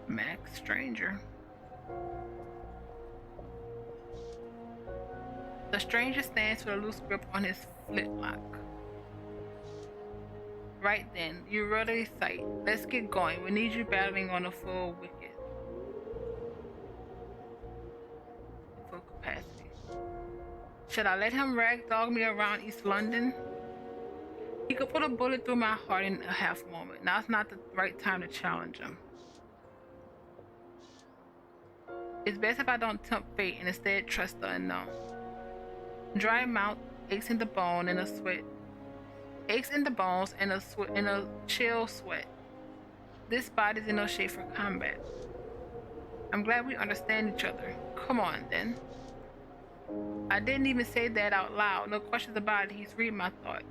Max Stranger. The stranger stands with a loose grip on his flintlock. Right then, you're ready sight. Let's get going. We need you battling on a full wicket. Full capacity. Should I let him ragdoll me around East London? He could put a bullet through my heart in a half moment. Now's not the right time to challenge him. It's best if I don't tempt fate and instead trust the unknown. Dry mouth, aches in the bone, and a sweat. Aches in the bones and a chill sweat. This body's in no shape for combat. I'm glad we understand each other. Come on, then. I didn't even say that out loud. No questions about it. He's reading my thought.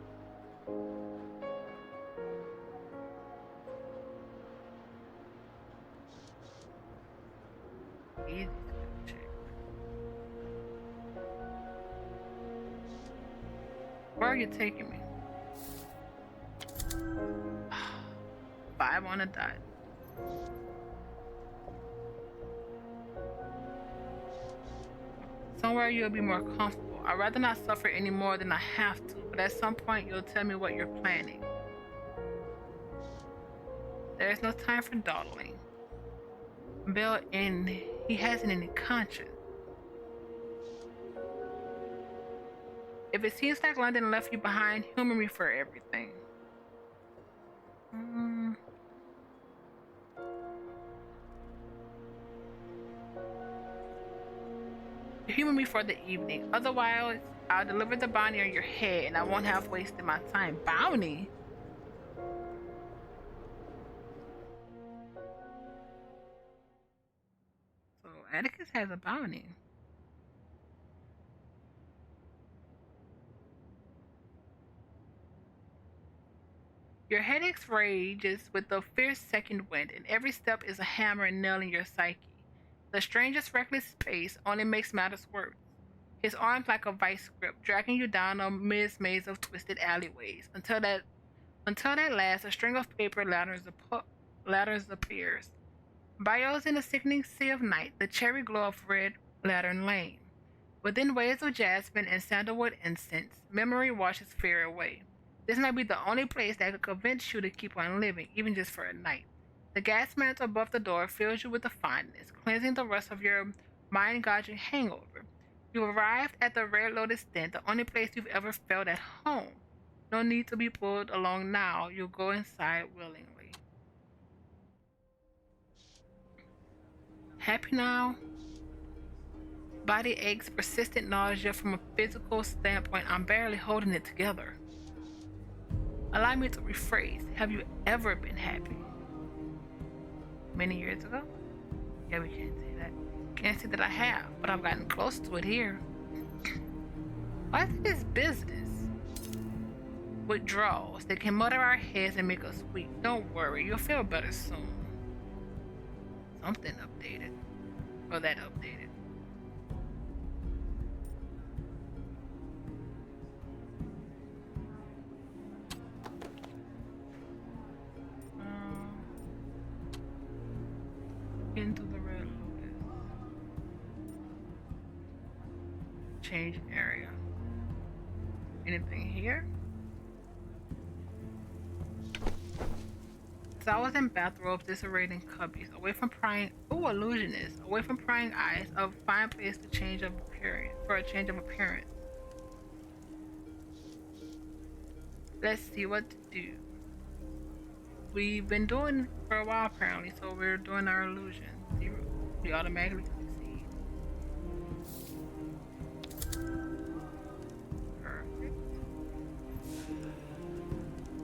Easy check. Where are you taking me? 5 on a dot. Somewhere you'll be more comfortable. I'd rather not suffer any more than I have to, but at some point you'll tell me what you're planning. There's no time for dawdling. Bill, and he hasn't any conscience. If it seems like London left you behind, humor me for everything. Humor me for the evening. Otherwise, I'll deliver the bounty on your head and I won't have wasted my time. Bounty? So Atticus has a bounty. Your headache rages with the fierce second wind, and every step is a hammer nailing your psyche. The stranger's reckless pace only makes matters worse. His arms like a vice grip, dragging you down a maze of twisted alleyways, until at last a string of paper ladders appears. Bios in the sickening sea of night, the cherry glow of red lantern lane. Within waves of jasmine and sandalwood incense, memory washes fear away. This might be the only place that could convince you to keep on living, even just for a night. The gas mantle above the door fills you with a fondness, cleansing the rust of your mind-gouging hangover. You arrived at the Red Lotus Den, the only place you've ever felt at home. No need to be pulled along now. You'll go inside willingly. Happy now? Body aches, persistent nausea from a physical standpoint. I'm barely holding it together. Allow me to rephrase. Have you ever been happy? Many years ago? Yeah, we can't say that. Can't say that I have, but I've gotten close to it here. Why is it this business? Withdrawals. They can mutter our heads and make us weak. Don't worry, you'll feel better soon. Something updated. Or that updated. Into the Red Lotus. Change area. Anything here? So I was in bathrobes, disarrayed in cubbies, away from prying. Ooh, illusionist! Away from prying eyes, a fine place to change of appearance for a change of appearance. Let's see what to do. We've been doing it for a while apparently, so we're doing our illusion. We automatically succeed. Perfect.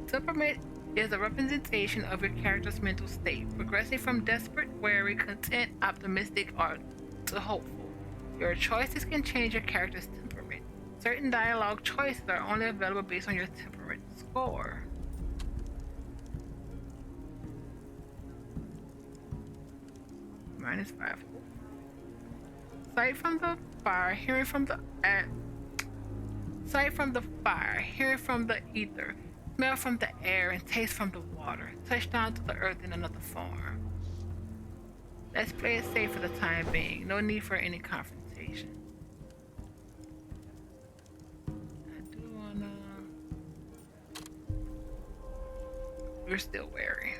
Temperament is a representation of your character's mental state, progressing from desperate, wary, content, optimistic, or to hopeful. Your choices can change your character's temperament. Certain dialogue choices are only available based on your temperament score. -5. Sight from the fire, hearing from the sight from the fire, hearing from the ether. Smell from the air and taste from the water. Touch down to the earth in another form. Let's play it safe for the time being. No need for any confrontation. I do wanna... We're still wary.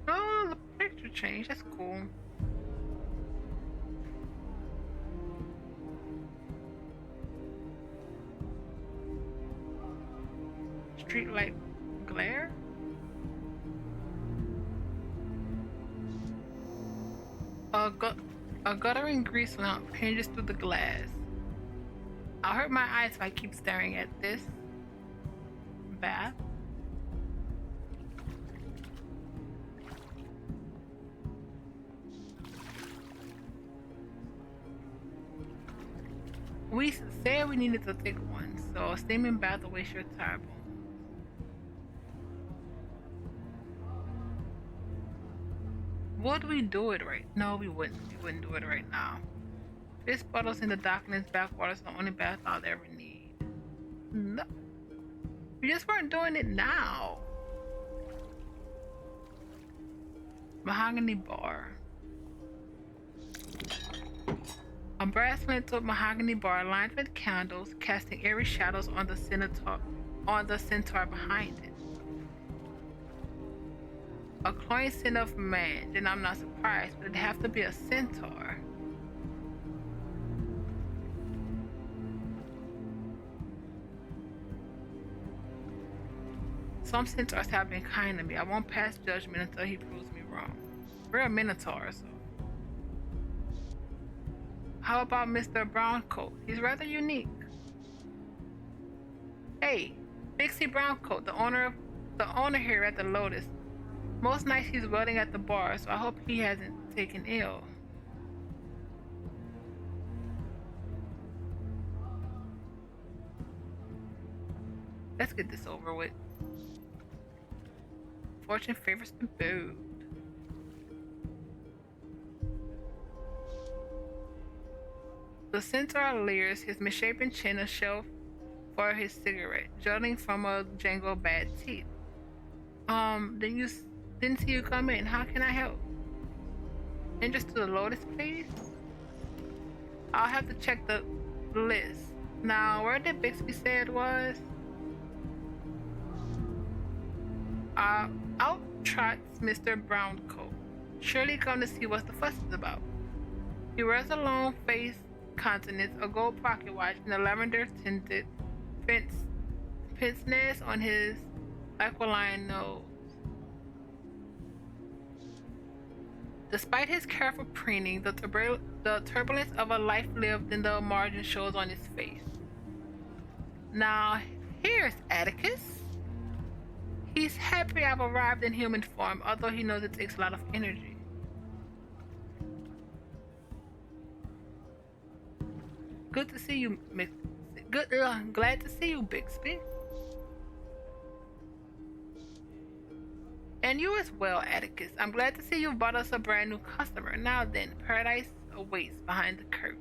Oh, the picture changed. That's cool. Streetlight glare? A guttering grease lamp pinches through the glass. I'll hurt my eyes if I keep staring at this. Bath. We said we needed to take one, so a steaming bath will waste your time. Would we do it right? No, we wouldn't. We wouldn't do it right now. Fish bottles in the docklands backwaters are the only bath I'll ever need. No. We just weren't doing it now. Mahogany bar. A brass lintel mahogany bar lined with candles, casting eerie shadows on the centaur behind it. A cloying scent of man, then I'm not surprised, but it'd have to be a centaur. Some centaurs have been kind to me. I won't pass judgment until he proves me wrong. We're a minotaur, so. How about Mr. Browncoat? He's rather unique. Hey, Bixie Browncoat, the owner here at the Lotus. Most nights he's welding at the bar, so I hope he hasn't taken ill. Let's get this over with. Fortune favors the bold. The centaur leers, his misshapen chin a shelf for his cigarette, jutting from a jangle of bad teeth. Didn't see you come in. How can I help? Entrance to the Lotus, please? I'll have to check the list. Now, where did Bixby say it was? Out trots Mr. Browncoat. Surely come to see what the fuss is about. He wears a long face countenance, a gold pocket watch, and a lavender-tinted pince-nez on his aquiline nose. Despite his careful preening, the turbulence of a life lived in the margin shows on his face. Now, here's Atticus. He's happy I've arrived in human form, although he knows it takes a lot of energy. Good to see you, glad to see you, Bixby. And you as well, Atticus. I'm glad to see you've brought us a brand new customer. Now then, paradise awaits behind the curtain.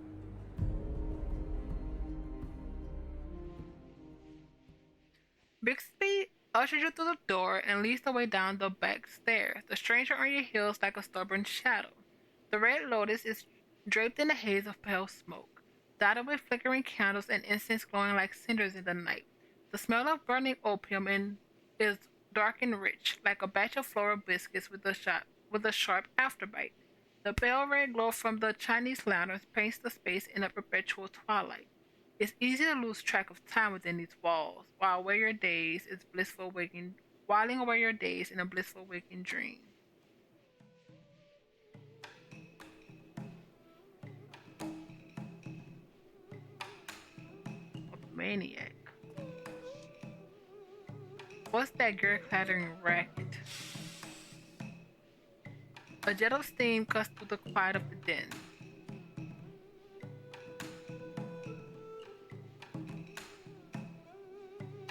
Bixby ushered you through the door and leads the way down the back stairs, the stranger on your heels like a stubborn shadow. The Red Lotus is draped in a haze of pale smoke, dotted with flickering candles and incense glowing like cinders in the night. The smell of burning opium is dark and rich, like a batch of floral biscuits with a sharp afterbite. The pale red glow from the Chinese lanterns paints the space in a perpetual twilight. It's easy to lose track of time within these walls, whiling away your days in a blissful waking dream. A maniac. What's that gear-clattering racket? A jet of steam cuts through the quiet of the den.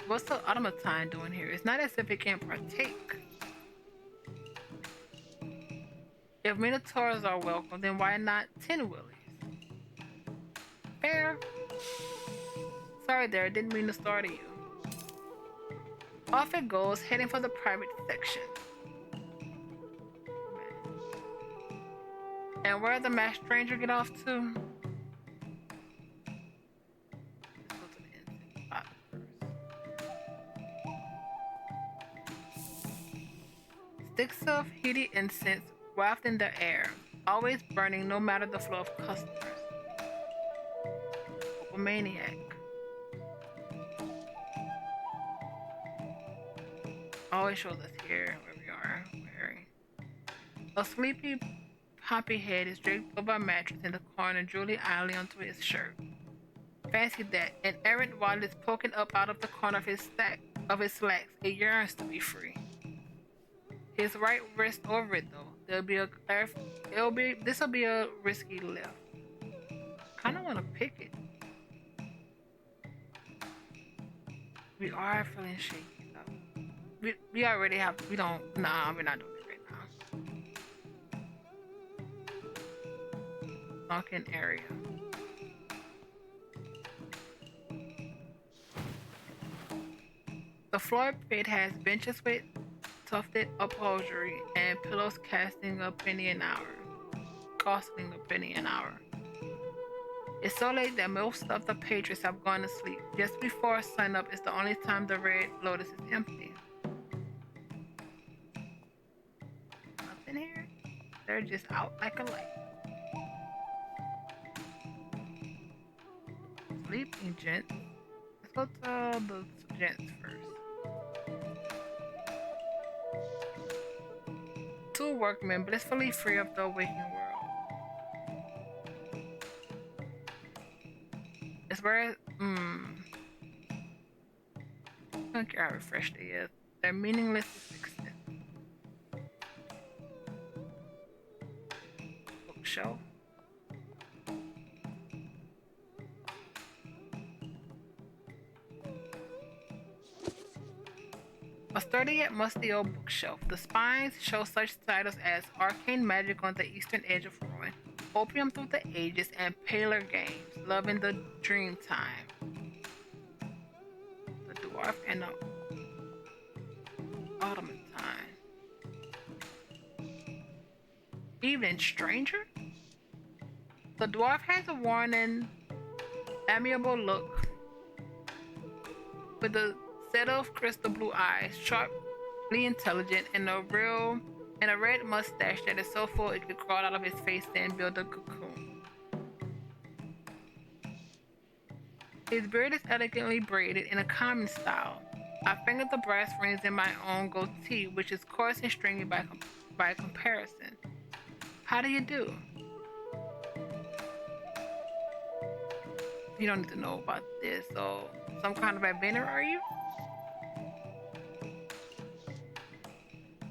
What's the automaton doing here? It's not as if it can partake. If minotaurs are welcome, then why not tin willies? sorry there, didn't mean to startle you. Off it goes, heading for the private section. And where the masked stranger get off to? Let's go to the incense spot first. Sticks of heated incense wafted in the air, always burning no matter the flow of customers. Maniac. Always shows us here where we are. Wearing. A sleepy poppy head is draped over a mattress in the corner, drooling idly onto his shirt. Fancy that, an errant wallet is poking up out of the corner of his slacks. It yearns to be free. His right wrist over it though. This'll be a risky lift. Kinda wanna pick it. We are feeling shaky though. We already have, we're not doing it right now. Sunken area. The floor pit has benches with tufted upholstery and pillows costing a penny an hour. It's so late that most of the patrons have gone to sleep. Just before sunup is the only time the Red Lotus is empty. Nothing here. They're just out like a light. Sleeping gents. Let's go to the gents first. Two workmen blissfully free of the waking world. It's where I don't care how refreshed they is. They're meaningless to extent. Bookshelf. A sturdy yet musty old bookshelf. The spines show such titles as Arcane Magic on the Eastern Edge of Ruin, Opium Through the Ages, and Paler Games, Love in the Dream Time. The Dwarf and the Automaton. Evening Stranger? The dwarf has a warning, amiable look with a set of crystal blue eyes, sharply intelligent, and a red mustache that is so full it could crawl out of his face and build a cocoon. His beard is elegantly braided in a common style. I fingered the brass rings in my own goatee, which is coarse and stringy by comparison. How do you do? You don't need to know about this, so some kind of inventor, are you?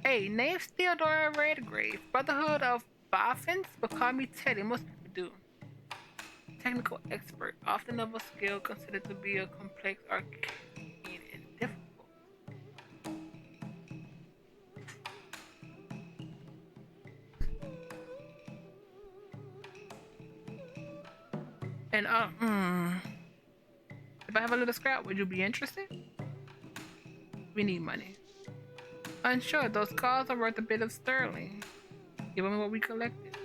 Hey, name Theodora Redgrave, Brotherhood of Boffins, but call me Teddy, most people do. Technical expert, often of a skill considered to be a complex, arcane, and difficult. And if I have a little scrap, would you be interested? We need money. Unsure, those calls are worth a bit of sterling. Give me what we collected.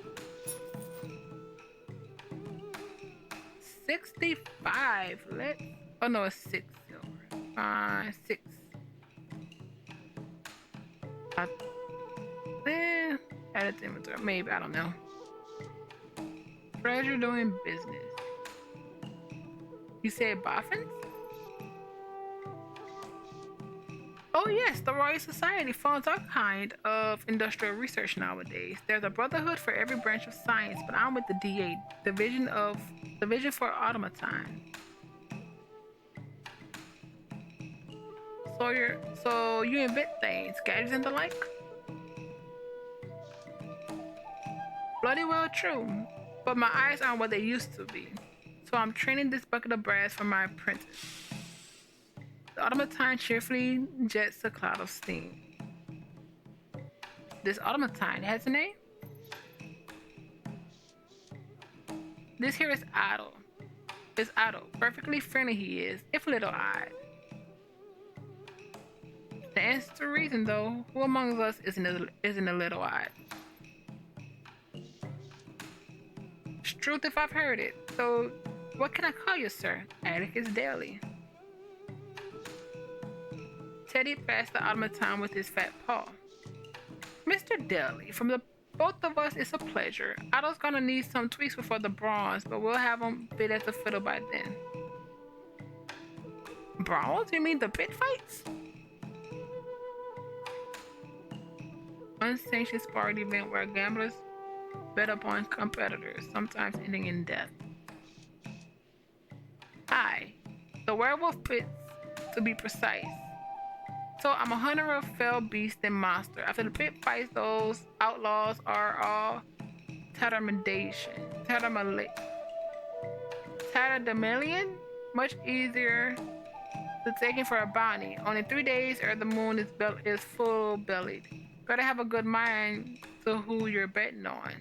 65. Oh no, it's 6 silver. 6. Add it to inventory. Maybe, I don't know. Treasure doing business. You said boffins? Oh yes, the Royal Society funds all kind of industrial research nowadays. There's a brotherhood for every branch of science, but I'm with the DA, Division for Automaton. So you invent things, gadgets and the like? Bloody well true, but my eyes aren't what they used to be. So I'm training this bucket of brass for my apprentice. The automaton cheerfully jets a cloud of steam. This automaton has a name? This here is Idle. It's Otto. Perfectly friendly he is, if a little odd. To answer the reason, though, who among us isn't a little odd? It's truth if I've heard it. So, what can I call you, sir? Atticus Daly. Teddy passed the automaton with his fat paw. Mr. Daly, from the both of us, it's a pleasure. Otto's gonna need some tweaks before the bronze, but we'll have him fit as a fiddle by then. Brawls? You mean the pit fights? Unsanctioned sparring event where gamblers bet upon competitors, sometimes ending in death. Hi, the werewolf pits to be precise. So I'm a hunter of fell beast and monster. After the pit fights, those outlaws are all tatterdemalion, much easier to take in for a bounty. Only 3 days or the moon is full bellied. Gotta have a good mind to who you're betting on.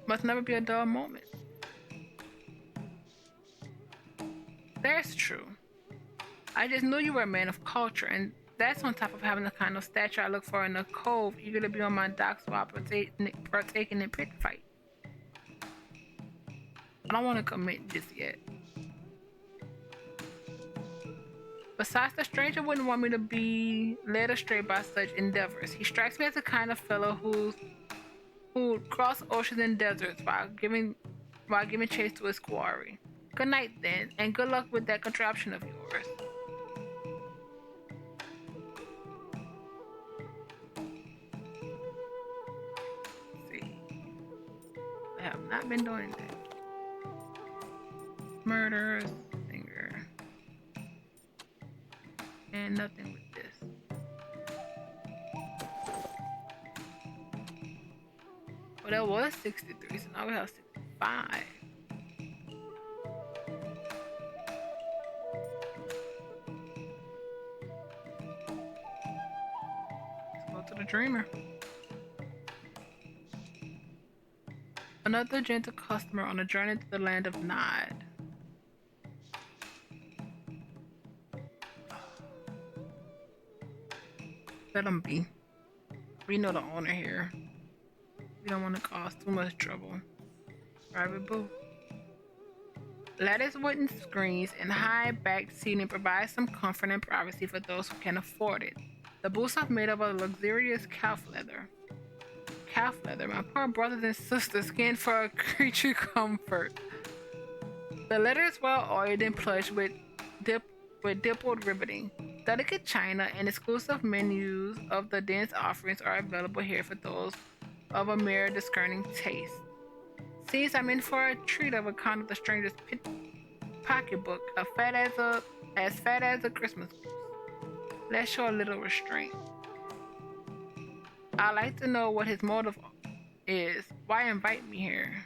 Must never be a dull moment. That's true. I just knew you were a man of culture, and that's on top of having the kind of stature I look for in a cove, eager to be on my docks while partaking in pit fight. I don't want to commit just yet. Besides, the stranger wouldn't want me to be led astray by such endeavors. He strikes me as the kind of fellow who'd cross oceans and deserts while giving chase to his quarry. Good night then, and good luck with that contraption of yours. Let's see. I have not been doing that. Murder, singer. And nothing with this. Well, that was 63, so now we have 65. Let's go to the dreamer. Another gentle customer on a journey to the land of Nod. Let him be. We know the owner here. We don't want to cause too much trouble. Private booth. Lattice wooden screens and high-backed seating provide some comfort and privacy for those who can afford it. The booths are made of a luxurious calf leather. Calf leather, my poor brothers and sisters skin for a creature comfort. The leather is well oiled and plush with dimpled riveting. Delicate china and exclusive menus of the dense offerings are available here for those of a mere discerning taste. Seems I'm in for a treat of a kind of the stranger's pocketbook, as fat as a Christmas goose. Let's show a little restraint. I'd like to know what his motive is. Why invite me here?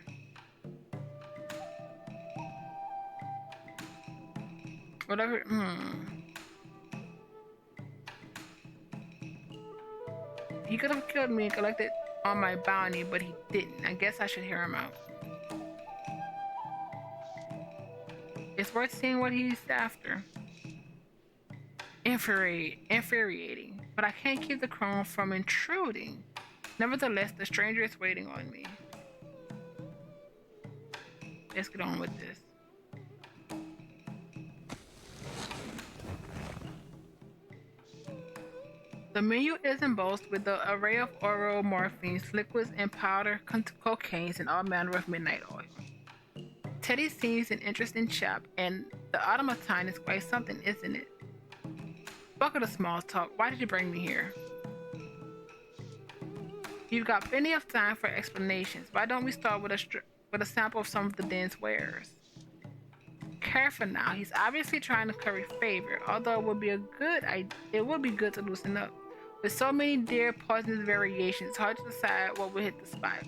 Whatever. He could have killed me and collected on my bounty, but he didn't. I guess I should hear him out. It's worth seeing what he's after. Infuriating, but I can't keep the crone from intruding. Nevertheless, the stranger is waiting on me. Let's get on with this. The menu is embossed with the array of oral morphines, liquids, and powder cocaines, and all manner of midnight oil. Teddy seems an interesting chap, and the automaton is quite something, isn't it? Bucket of small talk. Why did you bring me here? You've got plenty of time for explanations. Why don't we start with a sample of some of the den's wares? Careful now. He's obviously trying to curry favor, although it would be good to loosen up. With so many dear poisonous variations, it's hard to decide what will hit the spot.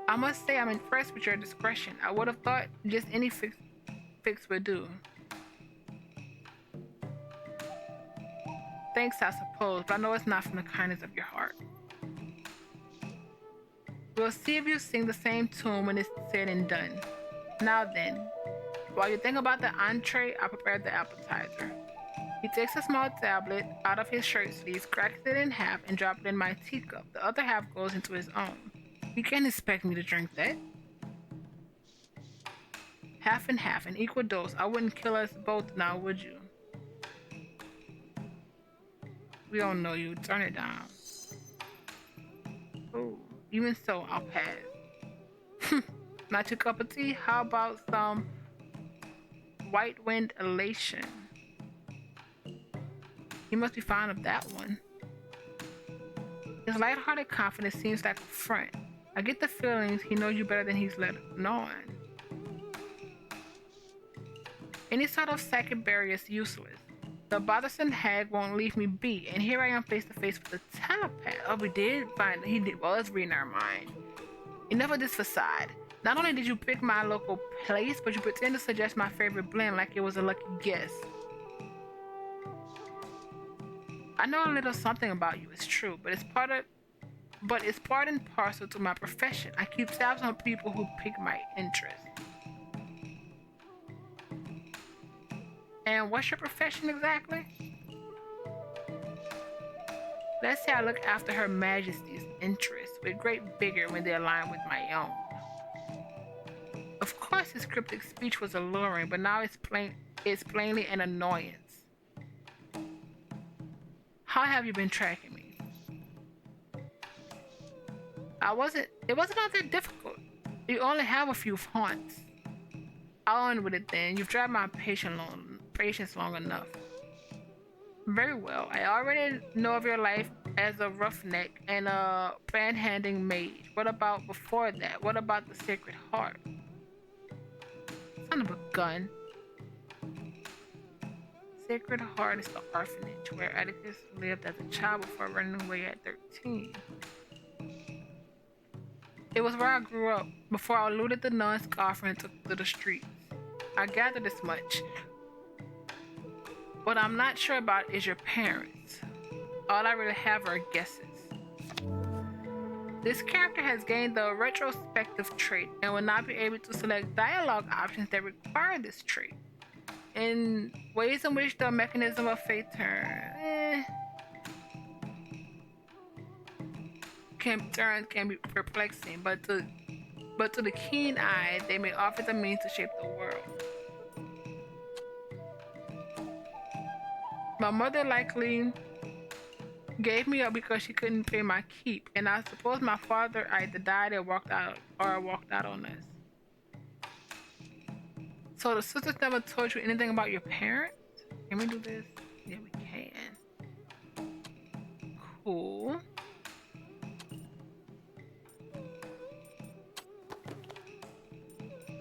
I must say I'm impressed with your discretion. I would have thought just any fix would do. Thanks, I suppose, but I know it's not from the kindness of your heart. We'll see if you sing the same tune when it's said and done. Now then, while you think about the entree, I prepared the appetizer. He takes a small tablet out of his shirt sleeve, cracks it in half, and drops it in my teacup. The other half goes into his own. You can't expect me to drink that. Half and half, an equal dose. I wouldn't kill us both now, would you? We don't know you. Turn it down. Oh, even so, I'll pass. Not your cup of tea? How about some white wind elation? He must be fond of that one. His lighthearted confidence seems like a front. I get the feelings he knows you better than he's let on. Any sort of psychic barrier is useless. The bothersome hag won't leave me be, and here I am face to face with the telepath. Oh, we did find he was reading our mind. Enough of this facade. Not only did you pick my local place, but you pretend to suggest my favorite blend like it was a lucky guess. I know a little something about you, it's true, but it's part and parcel to my profession. I keep tabs on people who pique my interest. And what's your profession exactly? Let's say I look after Her Majesty's interests with great vigor when they align with my own. Of course, his cryptic speech was alluring, but now it's plainly an annoyance. How have you been tracking me? It wasn't all that difficult. You only have a few haunts. I'll end with it then. You've driven my patience long enough. Very well. I already know of your life as a roughneck and a panhandling maid. What about before that? What about the Sacred Heart? Son of a gun. Sacred Heart is the orphanage where Atticus lived as a child before running away at 13. It was where I grew up before I eluded the nun scoffer and took to the streets. I gathered this much. What I'm not sure about is your parents. All I really have are guesses. This character has gained the retrospective trait and will not be able to select dialogue options that require this trait. In ways in which the mechanism of fate can be perplexing, but to the keen eye, they may offer the means to shape the world. My mother likely gave me up because she couldn't pay my keep, and I suppose my father either died or walked out on us. So the sisters never told you anything about your parents? Can we do this? Yeah, we can. Cool.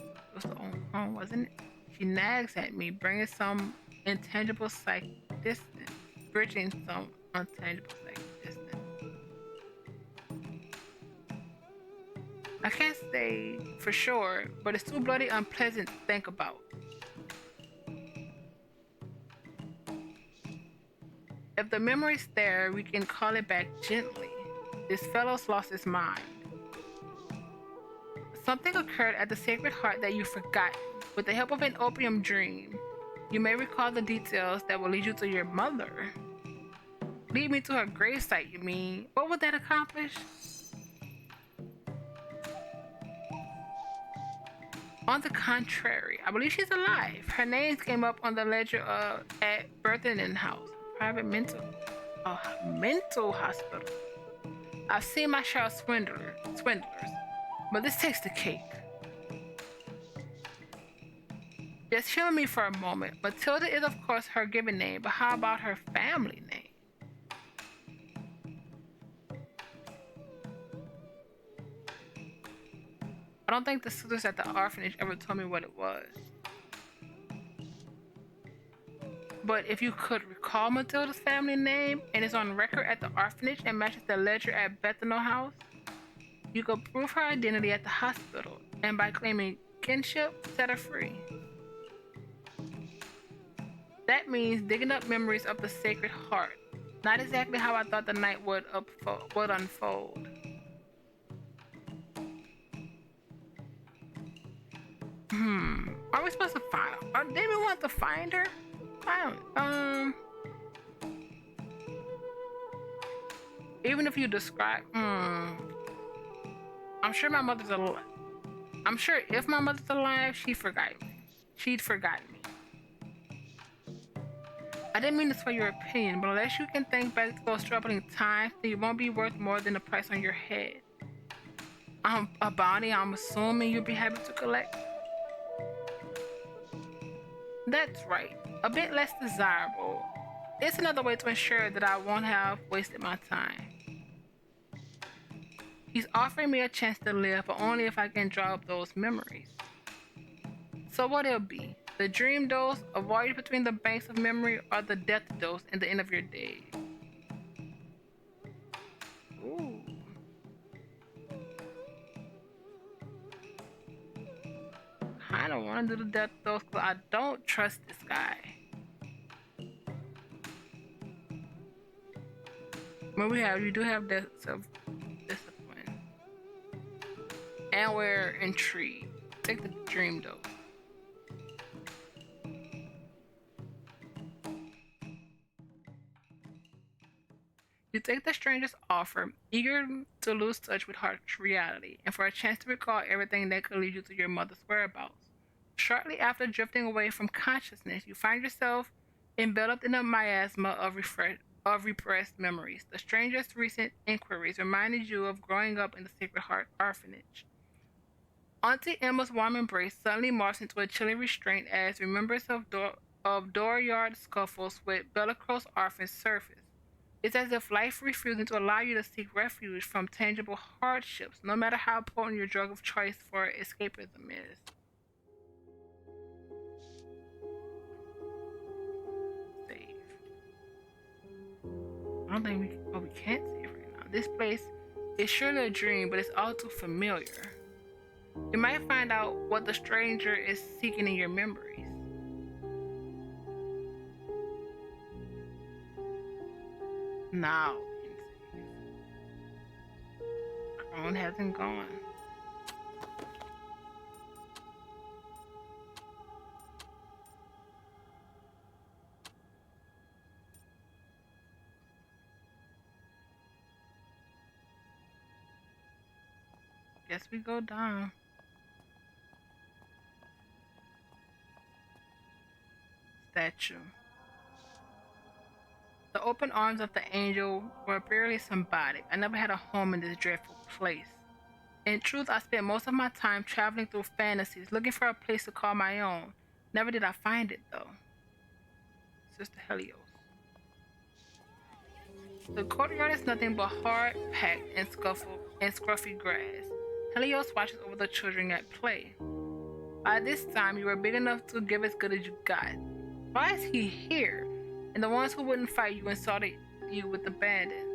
It was the own home, wasn't it? She nags at me, bringing some intangible psychic distance, bridging some untangible psychic distance. I can't say for sure, but it's too bloody unpleasant to think about. If the memory's there, we can call it back gently. This fellow's lost his mind. Something occurred at the Sacred Heart that you've forgotten. With the help of an opium dream, you may recall the details that will lead you to your mother. Lead me to her gravesite, you mean? What would that accomplish? On the contrary, I believe she's alive. Her name came up on the ledger at Berthenden House, private mental hospital. I've seen my share of swindlers, but this takes the cake. Just humor me for a moment. Matilda is, of course, her given name, but how about her family name? I don't think the sisters at the orphanage ever told me what it was. But if you could recall Matilda's family name and it's on record at the orphanage and matches the ledger at Bethano House, you could prove her identity at the hospital and by claiming kinship, set her free. That means digging up memories of the Sacred Heart. Not exactly how I thought the night would unfold. Are we supposed to find her? Did we want to find her? I don't. Even if you describe, I'm sure my mother's alive. I'm sure if my mother's alive, she forgot me. She'd forgotten me. I didn't mean to sway your opinion, but unless you can think back to those troubling times, then you won't be worth more than the price on your head. A bounty I'm assuming you'd be happy to collect. That's right. A bit less desirable. It's another way to ensure that I won't have wasted my time. He's offering me a chance to live, but only if I can draw up those memories. So what it'll be? The dream dose, a voyage between the banks of memory, or the death dose in the end of your days? Ooh. I don't want to do the death dose because I don't trust this guy. But you do have that self-discipline. And we're intrigued. Take the dream dose. You take the stranger's offer, eager to lose touch with harsh reality, and for a chance to recall everything that could lead you to your mother's whereabouts. Shortly after drifting away from consciousness, you find yourself enveloped in a miasma of repressed memories. The stranger's recent inquiries reminded you of growing up in the Sacred Heart Orphanage. Auntie Emma's warm embrace suddenly morphs into a chilly restraint as remembrance of dooryard scuffles with bellicose orphans surface. It's as if life refusing to allow you to seek refuge from tangible hardships, no matter how potent your drug of choice for escapism is. Save. I don't think we can't save right now. This place is surely a dream, but it's all too familiar. You might find out what the stranger is seeking in your memories. Now, Crone hasn't gone. Guess we go down. Statue. The open arms of the angel were barely symbolic. I never had a home in this dreadful place. In truth, I spent most of my time traveling through fantasies, looking for a place to call my own. Never did I find it, though. Sister Helios. The courtyard is nothing but hard, packed, and scruffy grass. Helios watches over the children at play. By this time, you were big enough to give as good as you got. Why is he here? And the ones who wouldn't fight you insulted you with abandon.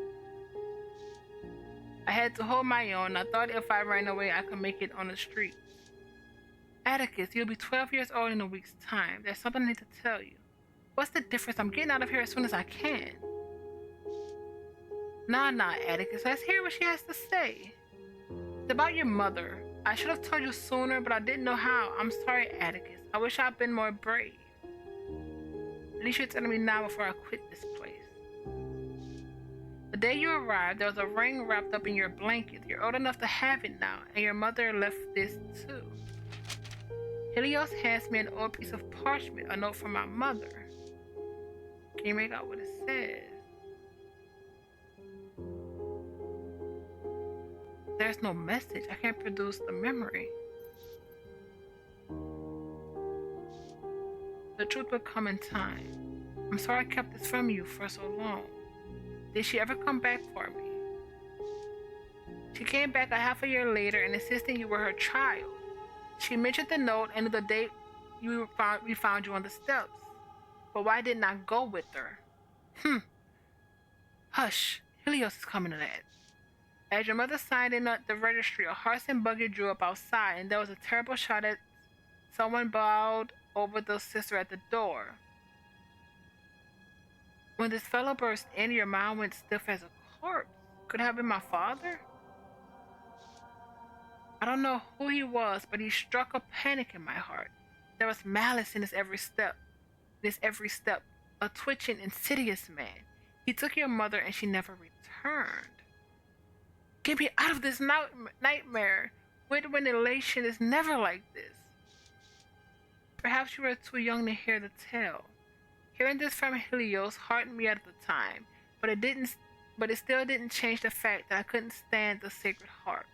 I had to hold my own. I thought if I ran away, I could make it on the street. Atticus, you'll be 12 years old in a week's time. There's something I need to tell you. What's the difference? I'm getting out of here as soon as I can. Nah, Atticus. Let's hear what she has to say. It's about your mother. I should have told you sooner, but I didn't know how. I'm sorry, Atticus. I wish I'd been more brave. At least you're telling me now before I quit this place. The day you arrived, there was a ring wrapped up in your blanket. You're old enough to have it now, and your mother left this too. Helios hands me an old piece of parchment, a note from my mother. Can you make out what it says? There's no message. I can't produce the memory. The truth will come in time. I'm sorry I kept this from you for so long. Did she ever come back for me? She came back a half a year later and insisted you were her child. She mentioned the note and the date we found you on the steps. But why didn't I go with her? Hush. Helios is coming to that. As your mother signed in at the registry, a horse and buggy drew up outside, and there was a terrible shout as someone bowed over the sister at the door. When this fellow burst in, your mind went stiff as a corpse. Could it have been my father? I don't know who he was, but he struck a panic in my heart. There was malice in his every step, a twitching, insidious man. He took your mother and she never returned. Get me out of this nightmare. When elation is never like this. Perhaps you were too young to hear the tale. Hearing this from Helios hardened me at the time, but it still didn't change the fact that I couldn't stand the Sacred Heart.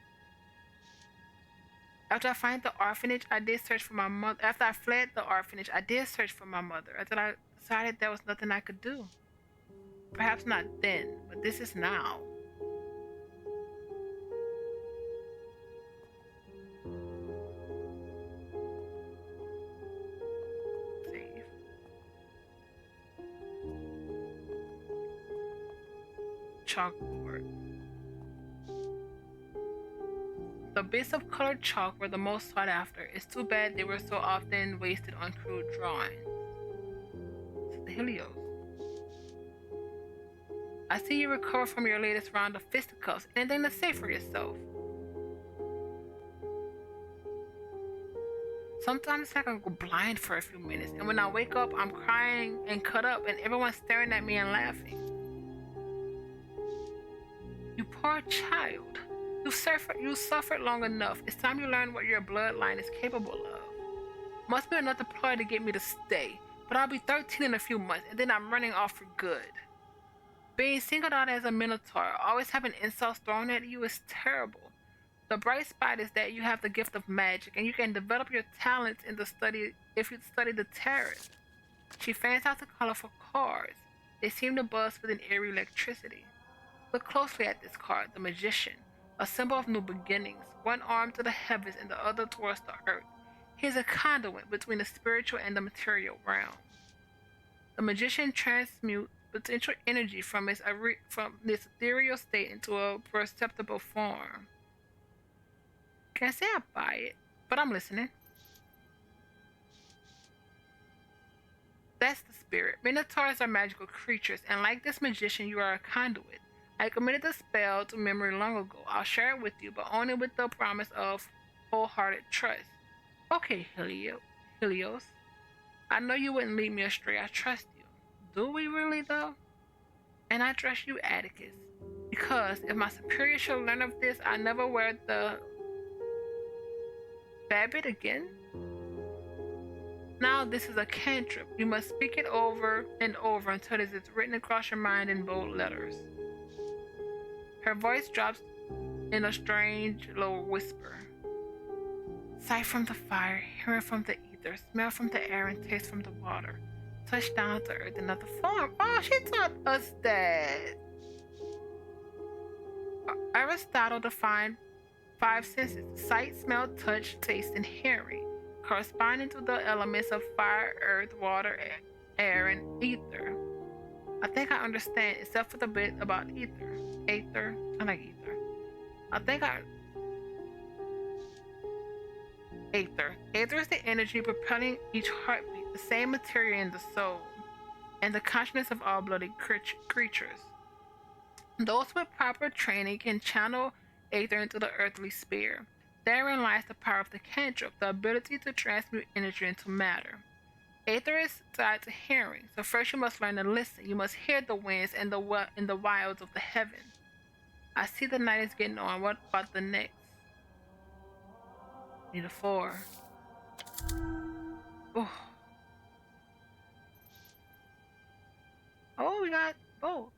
After I fled the orphanage, I did search for my mother. After I fled the orphanage, I did search for my mother. Until I decided there was nothing I could do. Perhaps not then, but this is now. Save. Chalkboard. The bits of colored chalk were the most sought after. It's too bad they were so often wasted on crude drawings. To the Helios. I see you recover from your latest round of fisticuffs. Anything to say for yourself? Sometimes I can go blind for a few minutes, and when I wake up, I'm crying and cut up, and everyone's staring at me and laughing. You poor child. You suffered long enough. It's time you learn what your bloodline is capable of. Must be another ploy to get me to stay, but I'll be 13 in a few months, and then I'm running off for good. Being singled out as a minotaur, always having insults thrown at you is terrible. The bright spot is that you have the gift of magic, and you can develop your talents in the study if you study the tarot. She fans out the colorful cards. They seem to buzz with an eerie electricity. Look closely at this card, the Magician, a symbol of new beginnings, one arm to the heavens and the other towards the earth. He is a conduit between the spiritual and the material realm. The Magician transmutes potential energy from this ethereal state into a perceptible form. Can't say I buy it, but I'm listening. That's the spirit. Minotaurs are magical creatures, and like this magician, you are a conduit. I committed the spell to memory long ago. I'll share it with you, but only with the promise of wholehearted trust. Okay, Helios. I know you wouldn't lead me astray. I trust you. Do we really, though? And I trust you, Atticus. Because if my superior shall learn of this, I never wear the Babbit again? Now this is a cantrip. You must speak it over and over until it is written across your mind in bold letters. Her voice drops in a strange, low whisper. Sight from the fire, hearing from the ether, smell from the air, and taste from the water. Touch down to earth in another form. Oh, she taught us that. Aristotle defined 5 senses: sight, smell, touch, taste, and hearing, corresponding to the elements of fire, earth, water, air, and ether. I think I understand, except for the bit about ether. I like ether. Ether is the energy propelling each heartbeat, the same material in the soul, and the consciousness of all blooded creatures. Those with proper training can channel ether into the earthly sphere. Therein lies the power of the cantrip, the ability to transmute energy into matter. Ether is tied to hearing, so first you must learn to listen. You must hear the winds and the wilds of the heavens. I see the night is getting on. What about the next? Need a 4. Oh, we got both.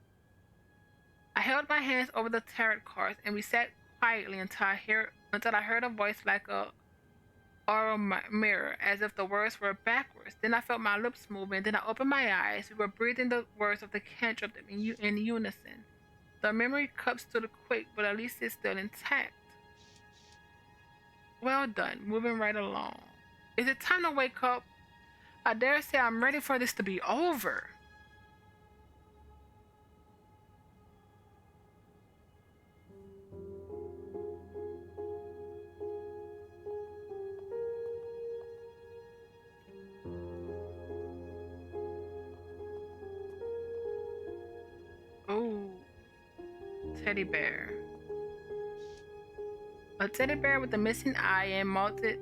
I held my hands over the tarot cards, and we sat quietly until I heard a voice like a oral mirror, as if the words were backwards. Then I felt my lips moving. Then I opened my eyes. We were breathing the words of the cantrip in unison. The memory cup stood quick, but at least it's still intact. Well done. Moving right along. Is it time to wake up? I dare say I'm ready for this to be over. Oh, teddy bear. A teddy bear with a missing eye and malted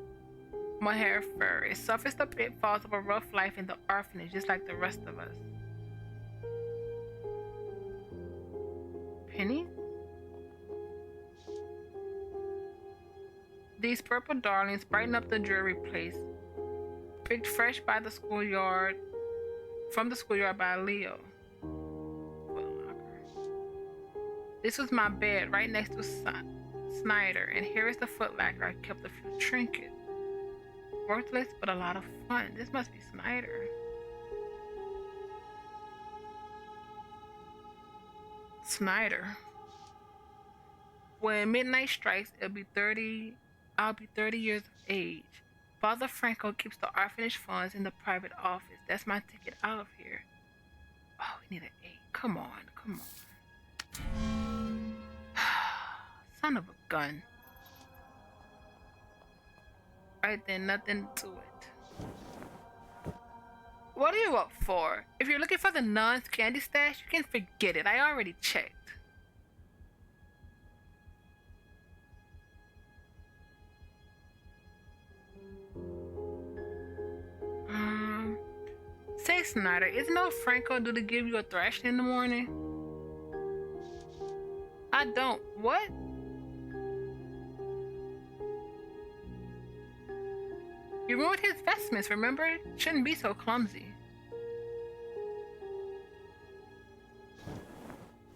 mohair fur. It suffers the pitfalls of a rough life in the orphanage, just like the rest of us. Penny? These purple darlings brighten up the dreary place, picked fresh by the schoolyard, from the schoolyard by Leo. This was my bed right next to Snyder, and here is the footlocker. I kept a few trinkets. Worthless, but a lot of fun. This must be Snyder. Snyder. When midnight strikes, I'll be 30 years of age. Father Franco keeps the orphanage funds in the private office. That's my ticket out of here. Oh, we need an 8. Come on. Son of a gun. Right then, nothing to it. What are you up for? If you're looking for the nun's candy stash, you can forget it. I already checked. Say, Snyder, isn't no Franco due to give you a thrashing in the morning? I don't. What? You ruined his vestments, remember? Shouldn't be so clumsy.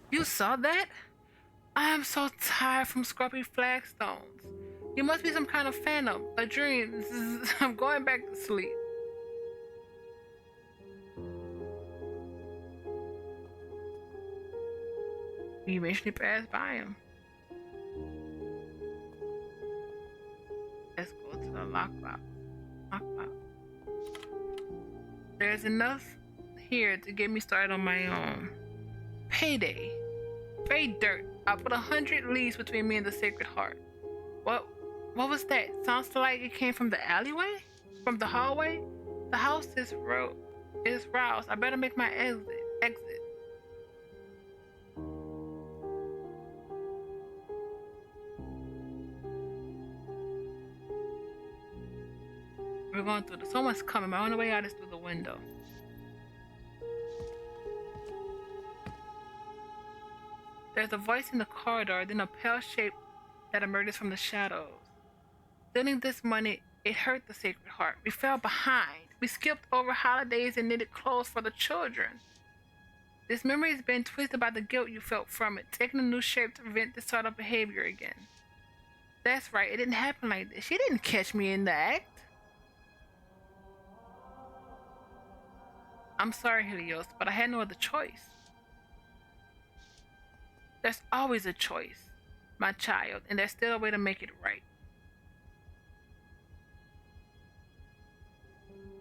You saw that? I am so tired from scrubbing flagstones. You must be some kind of phantom, a dream. I'm going back to sleep. We eventually passed by him. Let's go to the lockbox. There's enough here to get me started on my own. Payday. Pay dirt. I put 100 leaves between me and the Sacred Heart. What was that? Sounds like it came from the alleyway? From the hallway? The house is roused. I better make my exit. We're going through this. Someone's coming. My only way out is through the window. There's a voice in the corridor, then a pale shape that emerges from the shadows. Stealing this money, it hurt the Sacred Heart. We fell behind. We skipped over holidays and knitted clothes for the children. This memory has been twisted by the guilt you felt from it, taking a new shape to prevent this sort of behavior again. That's right, it didn't happen like this. She didn't catch me in the act. I'm sorry, Helios, but I had no other choice. There's always a choice, my child, and there's still a way to make it right.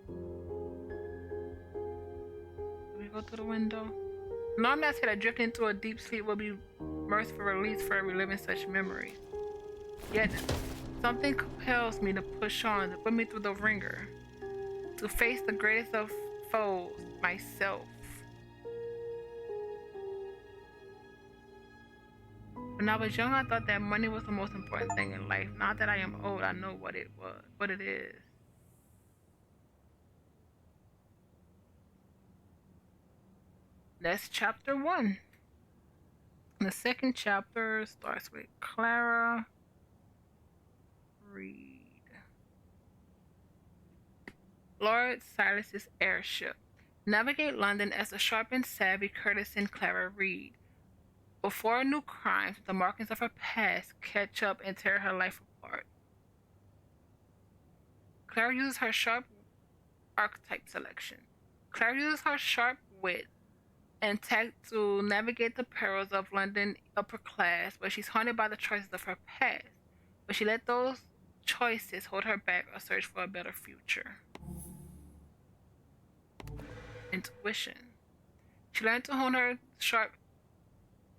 Do we go through the window? Normally I said that drifting into a deep sleep will be merciful release for reliving such memories. Yet, something compels me to push on, to put me through the ringer, to face the greatest of foes, myself. When I was young, I thought that money was the most important thing in life. Now that I am old, I know what it is. That's chapter 1. The second chapter starts with Clara Reed. Lord Silas's airship. Navigate London as the sharp and savvy courtesan Clara Reed. Before new crimes, the markings of her past catch up and tear her life apart. Clara uses her sharp archetype selection. Clara uses her sharp wit and tact to navigate the perils of London upper class, but she's haunted by the choices of her past. But she let those choices hold her back or search for a better future. Intuition. She learned to hone her sharp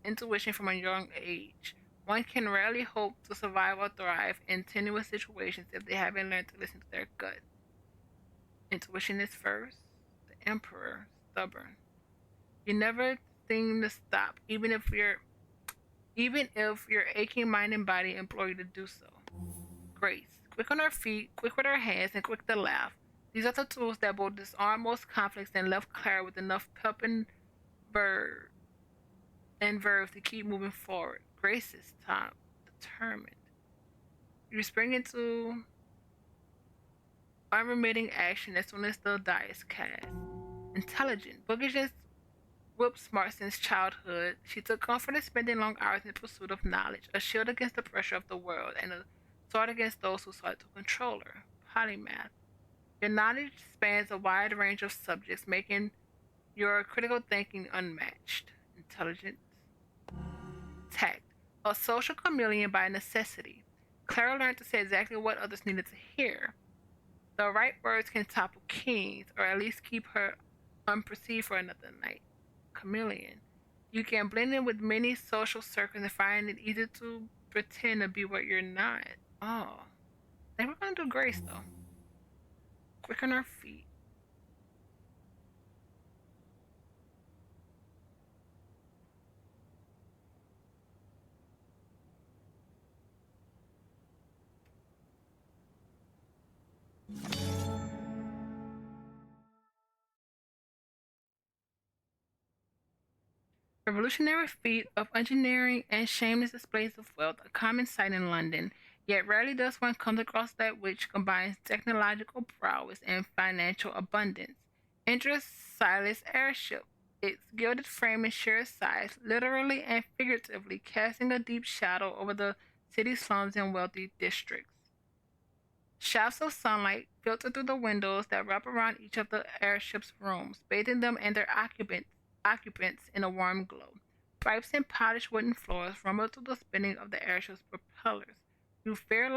intuition from a young age. One can rarely hope to survive or thrive in tenuous situations if they haven't learned to listen to their gut. Intuition is first. The Emperor, stubborn. You never seem to stop, even if you're even if your aching mind and body implore you to do so. Grace, quick on her feet, quick with her hands, and quick to laugh. These are the tools that both disarm most conflicts and left Clara with enough pep and verve to keep moving forward. Grace is top, determined. You spring into unremitting action as soon as the die is cast. Intelligent. Boogie just whip smart since childhood. She took comfort in spending long hours in pursuit of knowledge, a shield against the pressure of the world, and a sword against those who sought to control her. Polymath. Your knowledge spans a wide range of subjects, making your critical thinking unmatched. Intelligence. Tact. A social chameleon by necessity. Clara learned to say exactly what others needed to hear. The right words can topple kings, or at least keep her unperceived for another night. Chameleon. You can blend in with many social circles and find it easy to pretend to be what you're not. Oh. I think we're gonna do Grace though. Quick on her feet. Revolutionary feat of engineering and shameless displays of wealth, a common sight in London, yet rarely does one come across that which combines technological prowess and financial abundance. Enter Silas' airship, its gilded frame and sheer size, literally and figuratively casting a deep shadow over the city slums and wealthy districts. Shafts of sunlight filter through the windows that wrap around each of the airship's rooms, bathing them and their occupants in a warm glow. Pipes and polished wooden floors rumble to the spinning of the airship's propellers. You feel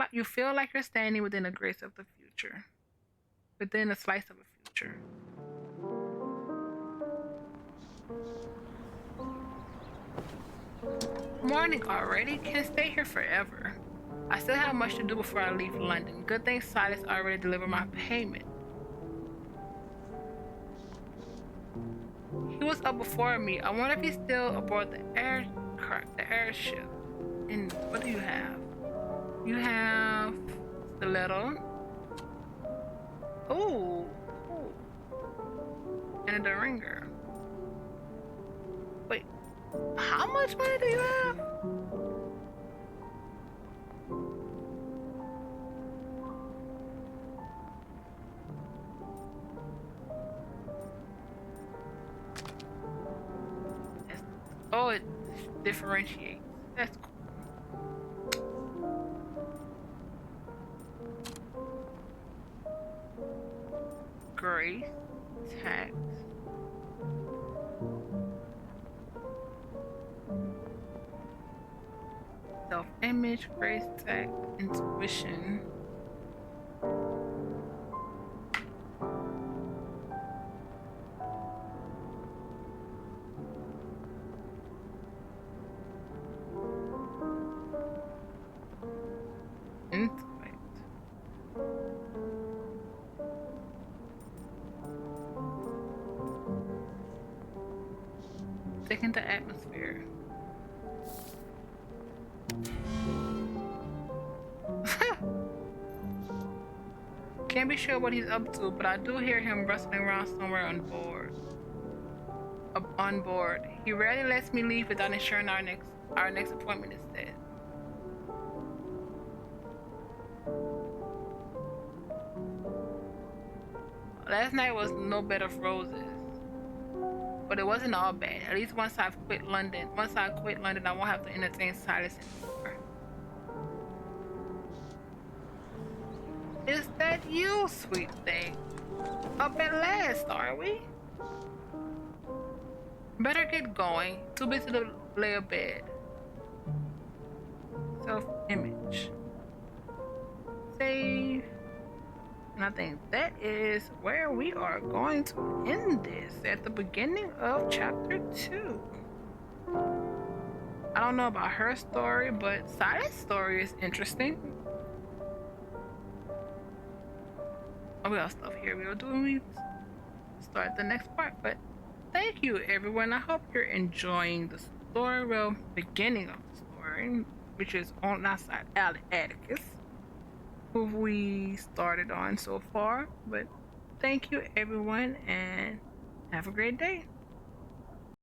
like you're standing within a grace of the future, within a slice of a future. Morning already? Can't stay here forever. I still have much to do before I leave London. Good thing Silas already delivered my payment. He was up before me. I wonder if he's still aboard the airship. And what do you have? You have stiletto. Ooh, ooh. And a ringer. Wait, how much money do you have? That's, oh, it differentiates. That's cool. Grace, tact, self-image, grace, tact, intuition. Intellect. Taking the atmosphere. Can't be sure what he's up to, but I do hear him rustling around somewhere on board. On board. He rarely lets me leave without ensuring our next appointment is set. Last night was no bed of roses, but it wasn't all bad. At least once I quit London, I won't have to entertain Silas anymore. Is that you, sweet thing? Up at last, are we? Better get going. Too busy to lay abed. Self-image. Save. And I think that is where we are going to end this at the beginning of chapter 2. I don't know about her story, but Silas' story is interesting. Oh, we got stuff here we'll do when we start the next part. But thank you, everyone. I hope you're enjoying the story. Well, beginning of the story. Victorian, which is on outside Atticus, who we started on so far. But thank you, everyone, and have a great day.